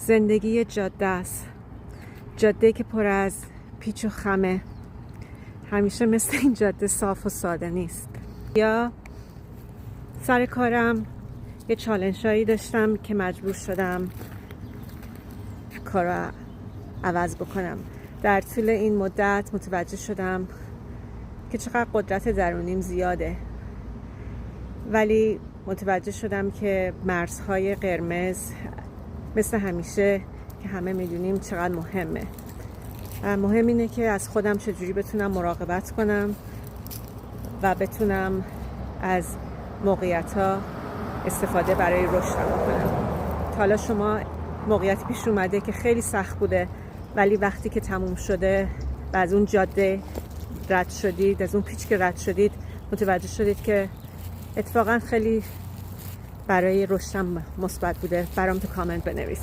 زندگی جاده است، جاده که پر از پیچ و خمه. همیشه مثل این جاده صاف و ساده نیست. یا سر کارم یه چالنجایی داشتم که مجبور شدم کارو عوض بکنم. در طول این مدت متوجه شدم که چقدر قدرت درونیم زیاده، ولی متوجه شدم که مرزهای قرمز مثل همیشه که همه میدونیم چقدر مهمه. مهم اینه که از خودم چجوری بتونم مراقبت کنم و بتونم از موقعیت‌ها استفاده برای رشدم بکنم. تا حالا شما موقعیت پیش اومده که خیلی سخت بوده، ولی وقتی که تموم شده و از اون جاده رد شدید، از اون پیچ که رد شدید، متوجه شدید که اتفاقا خیلی برای رشدم مثبت بوده؟ برام تو کامنت بنویس.